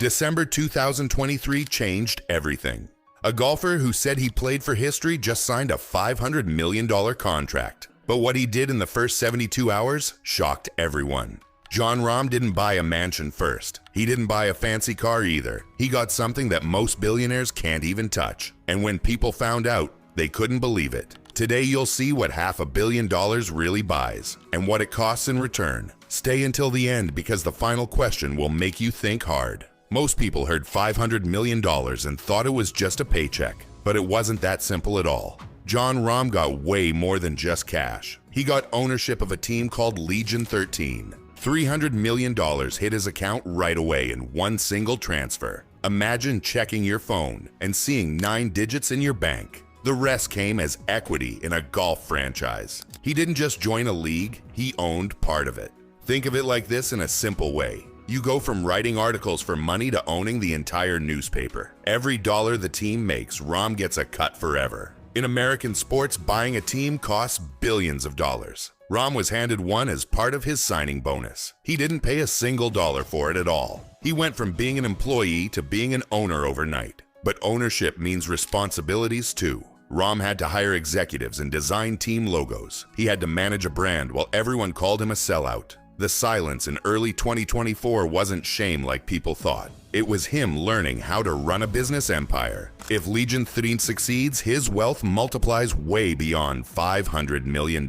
December 2023 changed everything. A golfer who said he played for history just signed a $500 million contract. But what he did in the first 72 hours shocked everyone. Jon Rahm didn't buy a mansion first. He didn't buy a fancy car either. He got something that most billionaires can't even touch. And when people found out, they couldn't believe it. Today you'll see what $500 million really buys and what it costs in return. Stay until the end because the final question will make you think hard. Most people heard $500 million and thought it was just a paycheck, but it wasn't that simple at all. Jon Rahm got way more than just cash. He got ownership of a team called Legion 13. $300 million hit his account right away in one single transfer. Imagine checking your phone and seeing 9 digits in your bank. The rest came as equity in a golf franchise. He didn't just join a league, he owned part of it. Think of it like this in a simple way. You go from writing articles for money to owning the entire newspaper. Every dollar the team makes, Rahm gets a cut forever. In American sports, buying a team costs billions of dollars. Rahm was handed one as part of his signing bonus. He didn't pay a single dollar for it at all. He went from being an employee to being an owner overnight. But ownership means responsibilities too. Rahm had to hire executives and design team logos. He had to manage a brand while everyone called him a sellout. The silence in early 2024 wasn't shame like people thought. It was him learning how to run a business empire. If Legion 13 succeeds, his wealth multiplies way beyond $500 million.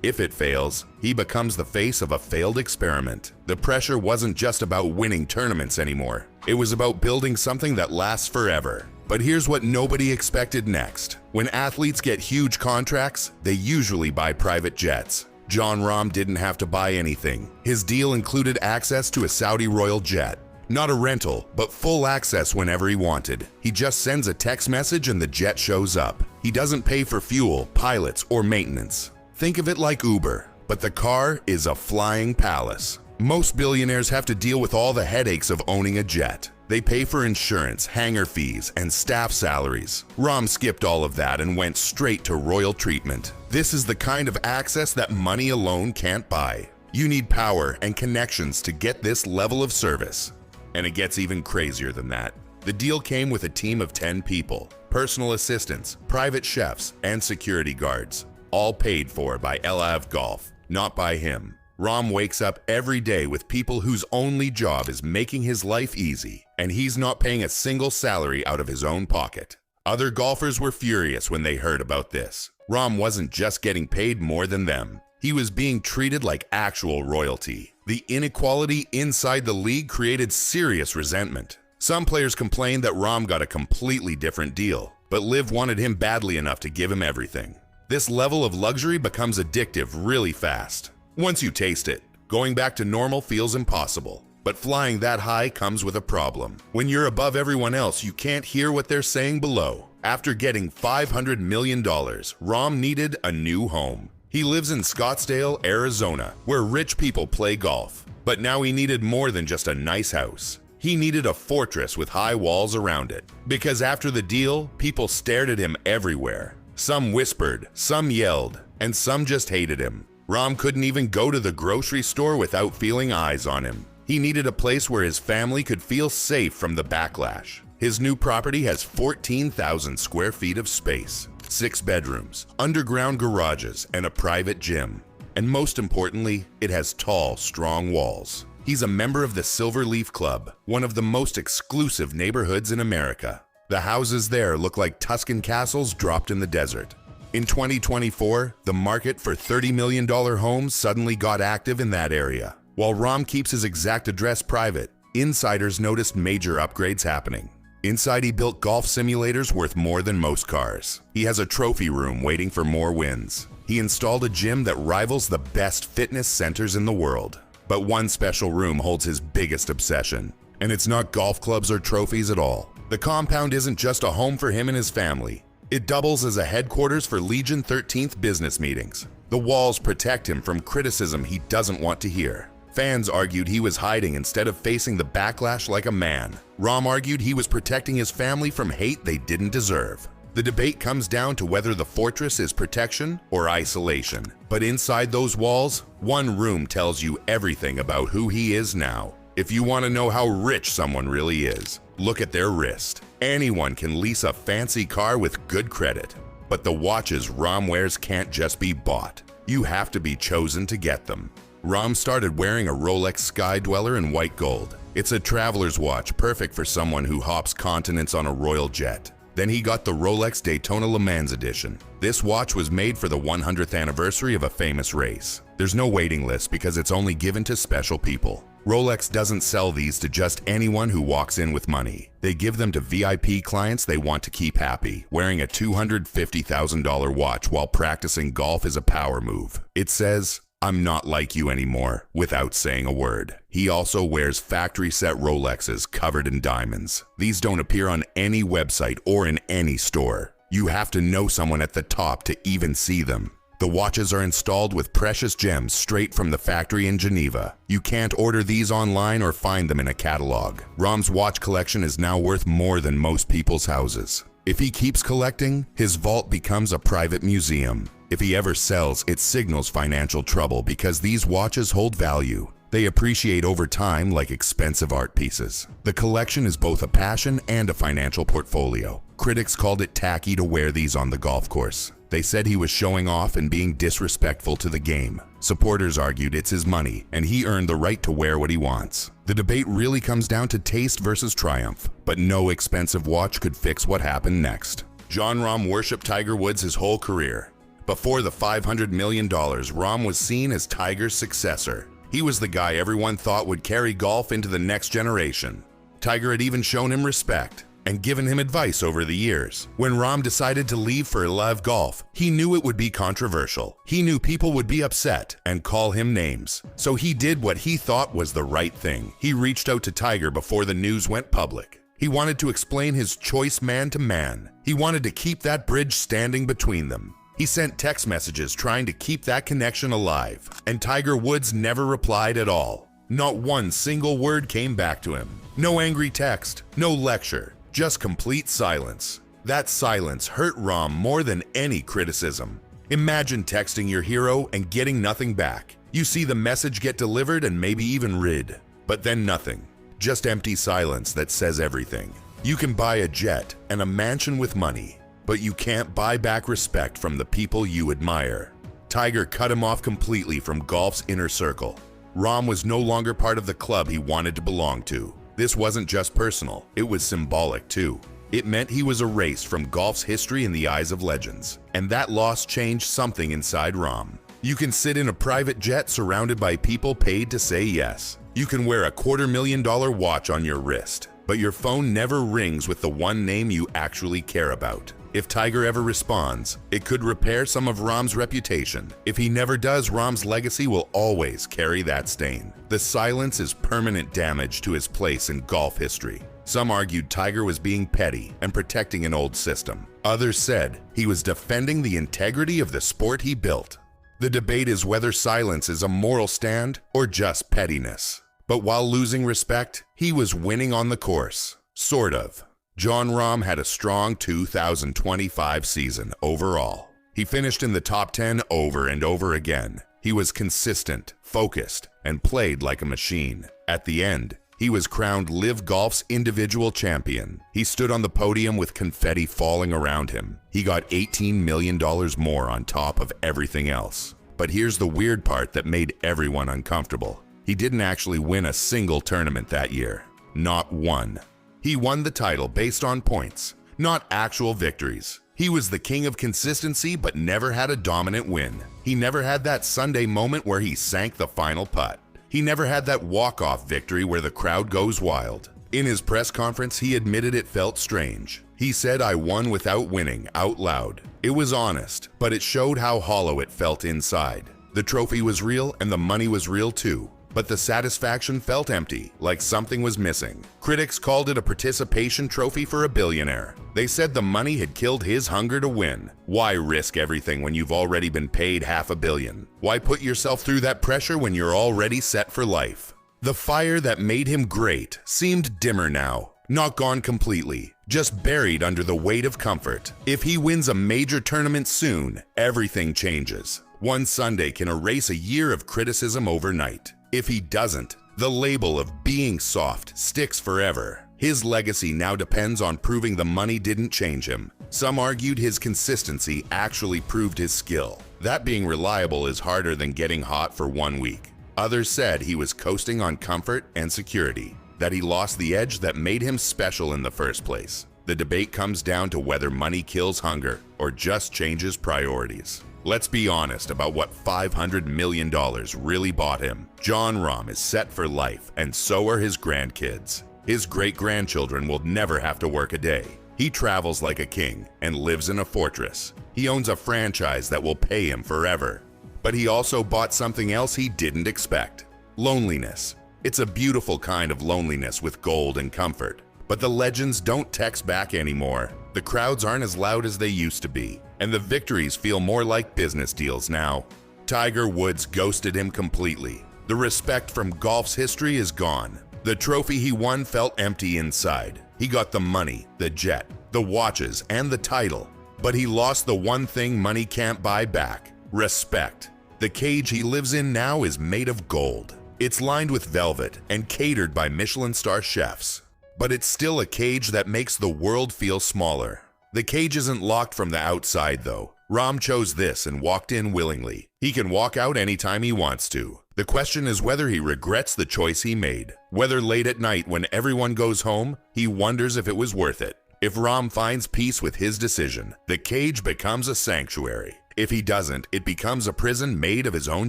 If it fails, he becomes the face of a failed experiment. The pressure wasn't just about winning tournaments anymore. It was about building something that lasts forever. But here's what nobody expected next. When athletes get huge contracts, they usually buy private jets. Jon Rahm didn't have to buy anything. His deal included access to a Saudi royal jet. Not a rental, but full access whenever he wanted. He just sends a text message and the jet shows up. He doesn't pay for fuel, pilots, or maintenance. Think of it like Uber, but the car is a flying palace. Most billionaires have to deal with all the headaches of owning a jet. They pay for insurance, hangar fees, and staff salaries. Rahm skipped all of that and went straight to royal treatment. This is the kind of access that money alone can't buy. You need power and connections to get this level of service. And it gets even crazier than that. The deal came with a team of 10 people, personal assistants, private chefs, and security guards, all paid for by LIV Golf, not by him. Rahm wakes up every day with people whose only job is making his life easy, and he's not paying a single salary out of his own pocket. Other golfers were furious when they heard about this. Rahm wasn't just getting paid more than them. He was being treated like actual royalty. The inequality inside the league created serious resentment. Some players complained that Rahm got a completely different deal, but LIV wanted him badly enough to give him everything. This level of luxury becomes addictive really fast. Once you taste it, going back to normal feels impossible. But flying that high comes with a problem. When you're above everyone else, you can't hear what they're saying below. After getting $500 million, Rahm needed a new home. He lives in Scottsdale, Arizona, where rich people play golf. But now he needed more than just a nice house. He needed a fortress with high walls around it. Because after the deal, people stared at him everywhere. Some whispered, some yelled, and some just hated him. Rahm couldn't even go to the grocery store without feeling eyes on him. He needed a place where his family could feel safe from the backlash. His new property has 14,000 square feet of space, 6 bedrooms, underground garages, and a private gym. And most importantly, it has tall, strong walls. He's a member of the Silver Leaf Club, one of the most exclusive neighborhoods in America. The houses there look like Tuscan castles dropped in the desert. In 2024, the market for $30 million homes suddenly got active in that area. While Rahm keeps his exact address private, insiders noticed major upgrades happening. Inside, he built golf simulators worth more than most cars. He has a trophy room waiting for more wins. He installed a gym that rivals the best fitness centers in the world. But one special room holds his biggest obsession. And it's not golf clubs or trophies at all. The compound isn't just a home for him and his family. It doubles as a headquarters for Legion 13th business meetings. The walls protect him from criticism he doesn't want to hear. Fans argued he was hiding instead of facing the backlash like a man. Rahm argued he was protecting his family from hate they didn't deserve. The debate comes down to whether the fortress is protection or isolation. But inside those walls, one room tells you everything about who he is now. If you want to know how rich someone really is, look at their wrist. Anyone can lease a fancy car with good credit. But the watches Rahm wears can't just be bought. You have to be chosen to get them. Rahm started wearing a Rolex Sky Dweller in white gold. It's a traveler's watch perfect for someone who hops continents on a royal jet. Then he got the Rolex Daytona Le Mans edition. This watch was made for the 100th anniversary of a famous race. There's no waiting list because it's only given to special people. Rolex doesn't sell these to just anyone who walks in with money. They give them to VIP clients they want to keep happy. Wearing a $250,000 watch while practicing golf is a power move. It says, "I'm not like you anymore," without saying a word. He also wears factory-set Rolexes covered in diamonds. These don't appear on any website or in any store. You have to know someone at the top to even see them. The watches are installed with precious gems straight from the factory in Geneva. You can't order these online or find them in a catalog. Rahm's watch collection is now worth more than most people's houses. If he keeps collecting, his vault becomes a private museum. If he ever sells, it signals financial trouble because these watches hold value. They appreciate over time like expensive art pieces. The collection is both a passion and a financial portfolio. Critics called it tacky to wear these on the golf course. They said he was showing off and being disrespectful to the game. Supporters argued it's his money and he earned the right to wear what he wants. The debate really comes down to taste versus triumph, but no expensive watch could fix what happened next. Jon Rahm worshipped Tiger Woods his whole career. Before the $500 million, Rahm was seen as Tiger's successor. He was the guy everyone thought would carry golf into the next generation. Tiger had even shown him respect and given him advice over the years. When Rahm decided to leave for live golf, he knew it would be controversial. He knew people would be upset and call him names. So he did what he thought was the right thing. He reached out to Tiger before the news went public. He wanted to explain his choice man to man. He wanted to keep that bridge standing between them. He sent text messages trying to keep that connection alive, and Tiger Woods never replied at all. Not one single word came back to him. No angry text, no lecture, just complete silence. That silence hurt Rahm more than any criticism. Imagine texting your hero and getting nothing back. You see the message get delivered and maybe even read, but then nothing. Just empty silence that says everything. You can buy a jet and a mansion with money, but you can't buy back respect from the people you admire. Tiger cut him off completely from golf's inner circle. Rahm was no longer part of the club he wanted to belong to. This wasn't just personal, it was symbolic too. It meant he was erased from golf's history in the eyes of legends, and that loss changed something inside Rahm. You can sit in a private jet surrounded by people paid to say yes. You can wear a $250,000 watch on your wrist, but your phone never rings with the one name you actually care about. If Tiger ever responds, it could repair some of Rahm's reputation. If he never does, Rahm's legacy will always carry that stain. The silence is permanent damage to his place in golf history. Some argued Tiger was being petty and protecting an old system. Others said he was defending the integrity of the sport he built. The debate is whether silence is a moral stand or just pettiness. But while losing respect, he was winning on the course. Sort of. Jon Rahm had a strong 2025 season overall. He finished in the top 10 over and over again. He was consistent, focused, and played like a machine. At the end, he was crowned LIV Golf's individual champion. He stood on the podium with confetti falling around him. He got $18 million more on top of everything else. But here's the weird part that made everyone uncomfortable. He didn't actually win a single tournament that year. Not one. He won the title based on points, not actual victories. He was the king of consistency but never had a dominant win. He never had that Sunday moment where he sank the final putt. He never had that walk-off victory where the crowd goes wild. In his press conference, he admitted it felt strange. He said, "I won without winning," out loud. It was honest, but it showed how hollow it felt inside. The trophy was real and the money was real too. But the satisfaction felt empty, like something was missing. Critics called it a participation trophy for a billionaire. They said the money had killed his hunger to win. Why risk everything when you've already been paid $500 million? Why put yourself through that pressure when you're already set for life? The fire that made him great seemed dimmer now. Not gone completely, just buried under the weight of comfort. If he wins a major tournament soon, everything changes. One Sunday can erase a year of criticism overnight. If he doesn't, The label of being soft sticks forever. His legacy now depends on proving the money didn't change him. Some argued his consistency actually proved his skill. That being reliable is harder than getting hot for 1 week. Others said he was coasting on comfort and security, that he lost the edge that made him special in the first place. The debate comes down to whether money kills hunger or just changes priorities. Let's be honest about what $500 million really bought him. Jon Rahm is set for life, and so are his grandkids. His great-grandchildren will never have to work a day. He travels like a king and lives in a fortress. He owns a franchise that will pay him forever. But he also bought something else he didn't expect: loneliness. It's a beautiful kind of loneliness with gold and comfort. But the legends don't text back anymore. The crowds aren't as loud as they used to be, and the victories feel more like business deals now. Tiger Woods ghosted him completely. The respect from golf's history is gone. The trophy he won felt empty inside. He got the money, the jet, the watches, and the title. But he lost the one thing money can't buy back: respect. The cage he lives in now is made of gold. It's lined with velvet and catered by Michelin star chefs. But it's still a cage that makes the world feel smaller. The cage isn't locked from the outside though. Rahm chose this and walked in willingly. He can walk out anytime he wants to. The question is whether he regrets the choice he made. Whether late at night when everyone goes home, he wonders if it was worth it. If Rahm finds peace with his decision, the cage becomes a sanctuary. If he doesn't, it becomes a prison made of his own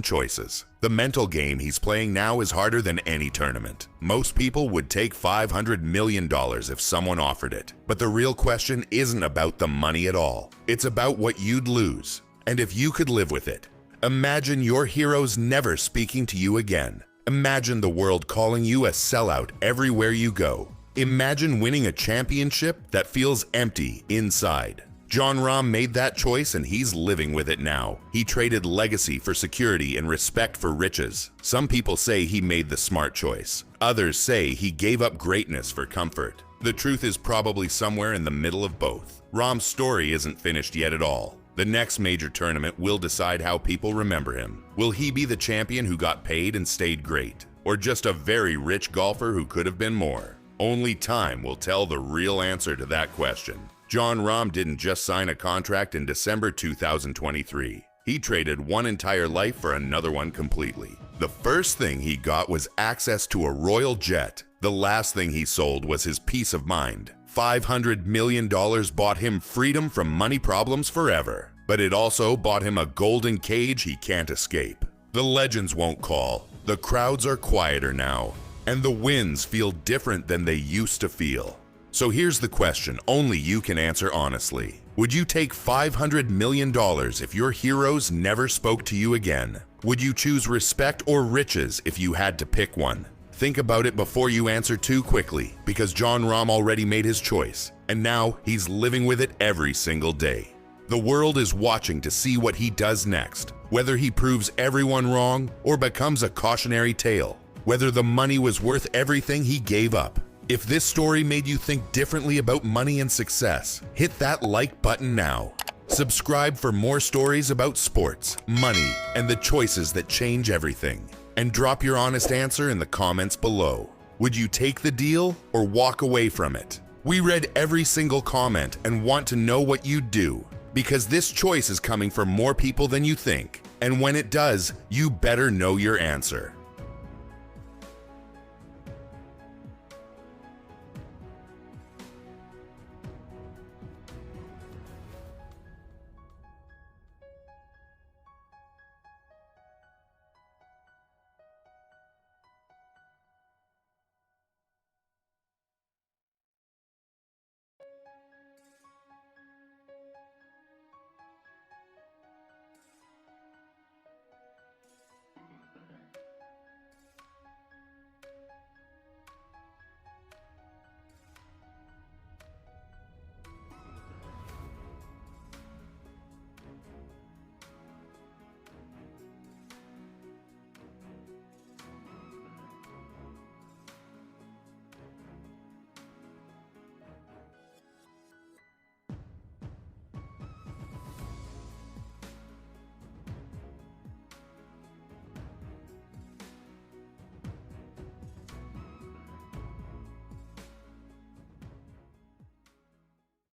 choices. The mental game he's playing now is harder than any tournament. Most people would take $500 million if someone offered it. But the real question isn't about the money at all. It's about what you'd lose, and if you could live with it. Imagine your heroes never speaking to you again. Imagine the world calling you a sellout everywhere you go. Imagine winning a championship that feels empty inside. Jon Rahm made that choice and he's living with it now. He traded legacy for security and respect for riches. Some people say he made the smart choice. Others say he gave up greatness for comfort. The truth is probably somewhere in the middle of both. Rahm's story isn't finished yet at all. The next major tournament will decide how people remember him. Will he be the champion who got paid and stayed great? Or just a very rich golfer who could have been more? Only time will tell the real answer to that question. Jon Rahm didn't just sign a contract in December 2023. He traded one entire life for another one completely. The first thing he got was access to a royal jet. The last thing he sold was his peace of mind. $500 million bought him freedom from money problems forever. But it also bought him a golden cage he can't escape. The legends won't call. The crowds are quieter now. And the wins feel different than they used to feel. So here's the question only you can answer honestly. Would you take $500 million if your heroes never spoke to you again? Would you choose respect or riches if you had to pick one? Think about it before you answer too quickly, because Jon Rahm already made his choice, and now he's living with it every single day. The world is watching to see what he does next, whether he proves everyone wrong or becomes a cautionary tale, whether the money was worth everything he gave up. If this story made you think differently about money and success, hit that like button now. Subscribe for more stories about sports, money, and the choices that change everything. And drop your honest answer in the comments below. Would you take the deal or walk away from it? We read every single comment and want to know what you'd do, because this choice is coming from more people than you think. And when it does, you better know your answer.